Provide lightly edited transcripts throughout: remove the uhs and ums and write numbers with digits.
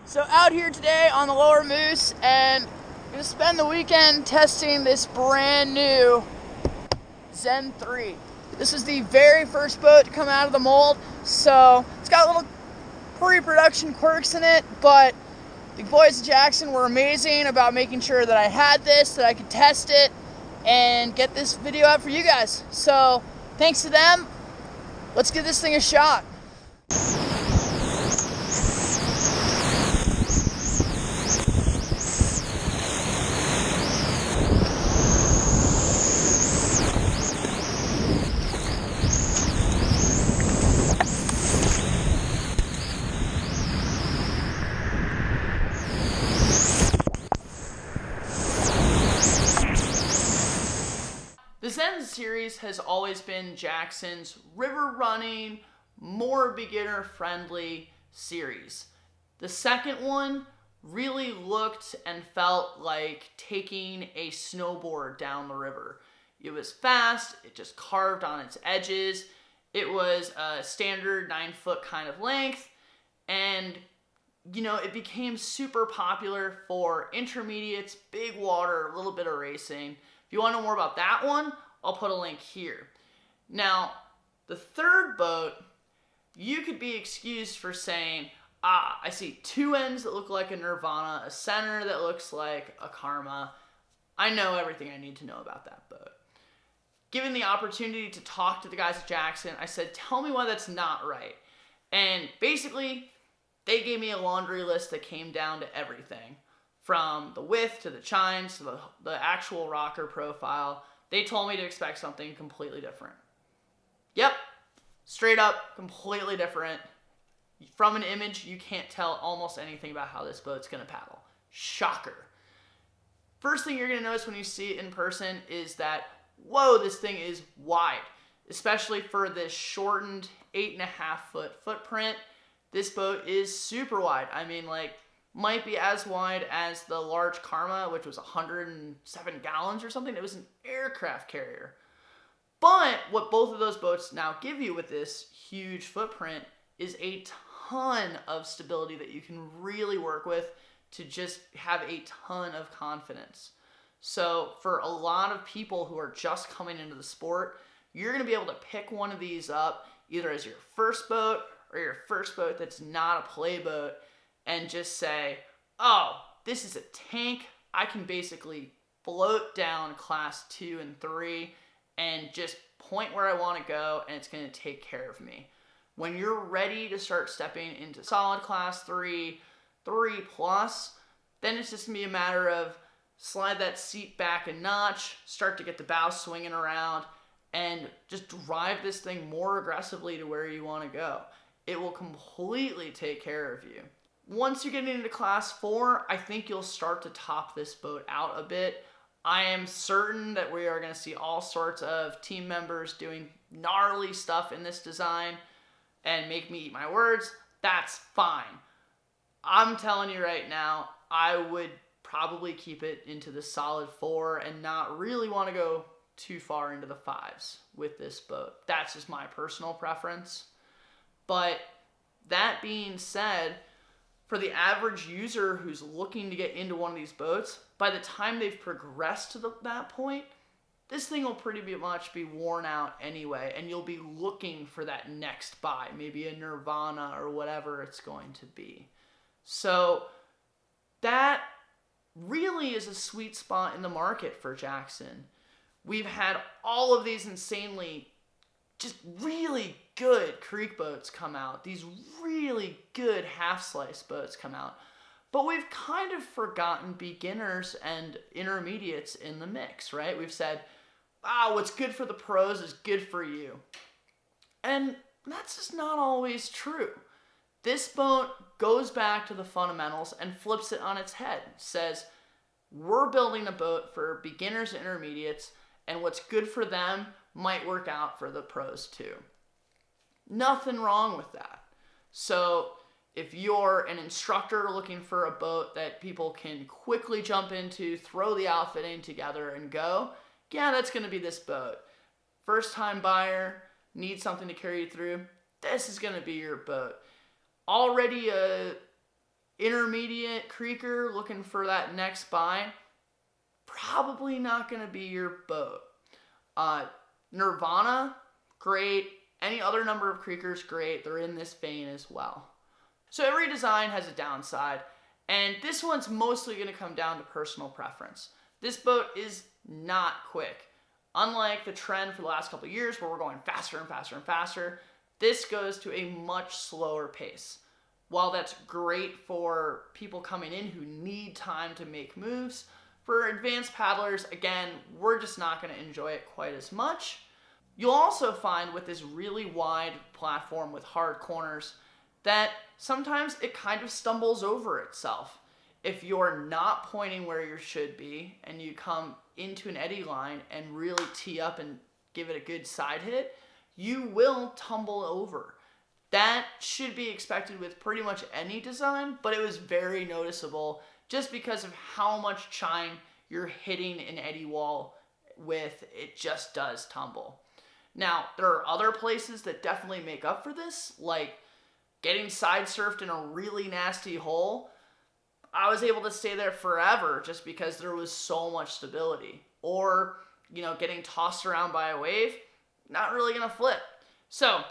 So out here today on the Lower Moose, and I'm going to spend the weekend testing this brand new Zen 3. This is the very first boat to come out of the mold, so it's got little pre-production quirks in it, but the boys at Jackson were amazing about making sure that I had this, that I could test it, and get this video out for you guys. So thanks to them, let's give this thing a shot. The Zen series has always been Jackson's river running, more beginner friendly series. The second one really looked and felt like taking a snowboard down the river. It was fast, it just carved on its edges, it was a standard 9-foot kind of length, and it became super popular for intermediates, big water, a little bit of racing. If you want to know more about that one, I'll put a link here. Now, the third boat, you could be excused for saying, I see two ends that look like a Nirvana, a center that looks like a Karma. I know everything I need to know about that boat. Given the opportunity to talk to the guys at Jackson, I said, tell me why that's not right. And basically, they gave me a laundry list that came down to everything. From the width to the chines to the actual rocker profile. They told me to expect something completely different. Yep, straight up, completely different. From an image, you can't tell almost anything about how this boat's gonna paddle. Shocker. First thing you're gonna notice when you see it in person is that, whoa, this thing is wide. Especially for this shortened 8.5-foot footprint. This boat is super wide. I mean, might be as wide as the large Karma, which was 107 gallons or something. It was an aircraft carrier. But what both of those boats now give you with this huge footprint is a ton of stability that you can really work with to just have a ton of confidence. So for a lot of people who are just coming into the sport, you're going to be able to pick one of these up either as your first boat or your first boat that's not a playboat, and just say, oh, this is a tank. I can basically float down class 2 and 3 and just point where I want to go, and it's going to take care of me. When you're ready to start stepping into solid class 3, 3+, then it's just going to be a matter of slide that seat back a notch, start to get the bow swinging around, and just drive this thing more aggressively to where you want to go. It will completely take care of you. Once you get into class 4, I think you'll start to top this boat out a bit. I am certain that we are going to see all sorts of team members doing gnarly stuff in this design and make me eat my words. That's fine. I'm telling you right now, I would probably keep it into the solid 4 and not really want to go too far into the 5s with this boat. That's just my personal preference. But that being said, for the average user who's looking to get into one of these boats, by the time they've progressed to that point, this thing will pretty much be worn out anyway, and you'll be looking for that next buy, maybe a Nirvana or whatever it's going to be. So that really is a sweet spot in the market for Jackson. We've had all of these insanely just really good creek boats come out. These really good half-slice boats come out. But we've kind of forgotten beginners and intermediates in the mix, right? We've said, what's good for the pros is good for you. And that's just not always true. This boat goes back to the fundamentals and flips it on its head. Says, we're building a boat for beginners and intermediates, and what's good for them might work out for the pros too. Nothing wrong with that. So if you're an instructor looking for a boat that people can quickly jump into, throw the outfit in together and go, yeah, that's going to be this boat. First time buyer, need something to carry you through, this is going to be your boat. Already a intermediate creeker looking for that next buy, probably not going to be your boat. Nirvana, great. Any other number of creekers, great. They're in this vein as well. So every design has a downside, and this one's mostly going to come down to personal preference. This boat is not quick. Unlike the trend for the last couple of years where we're going faster and faster and faster, this goes to a much slower pace. While that's great for people coming in who need time to make moves, for advanced paddlers, again, we're just not going to enjoy it quite as much. You'll also find with this really wide platform with hard corners that sometimes it kind of stumbles over itself. If you're not pointing where you should be and you come into an eddy line and really tee up and give it a good side hit, you will tumble over. That should be expected with pretty much any design, but it was very noticeable just because of how much chine you're hitting an eddy wall with. It just does tumble. Now, there are other places that definitely make up for this, like getting side surfed in a really nasty hole. I was able to stay there forever just because there was so much stability. Or, getting tossed around by a wave, not really gonna flip. So,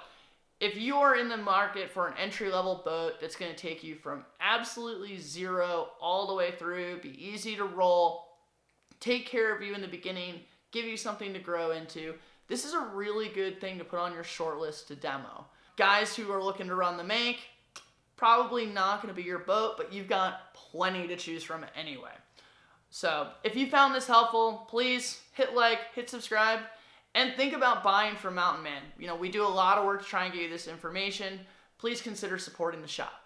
if you're in the market for an entry-level boat that's gonna take you from absolutely zero all the way through, be easy to roll, take care of you in the beginning, give you something to grow into, this is a really good thing to put on your short list to demo. Guys who are looking to run the make, probably not going to be your boat, but you've got plenty to choose from anyway. So if you found this helpful, please hit like, hit subscribe, and think about buying from Mountain Man. We do a lot of work to try and get you this information. Please consider supporting the shop.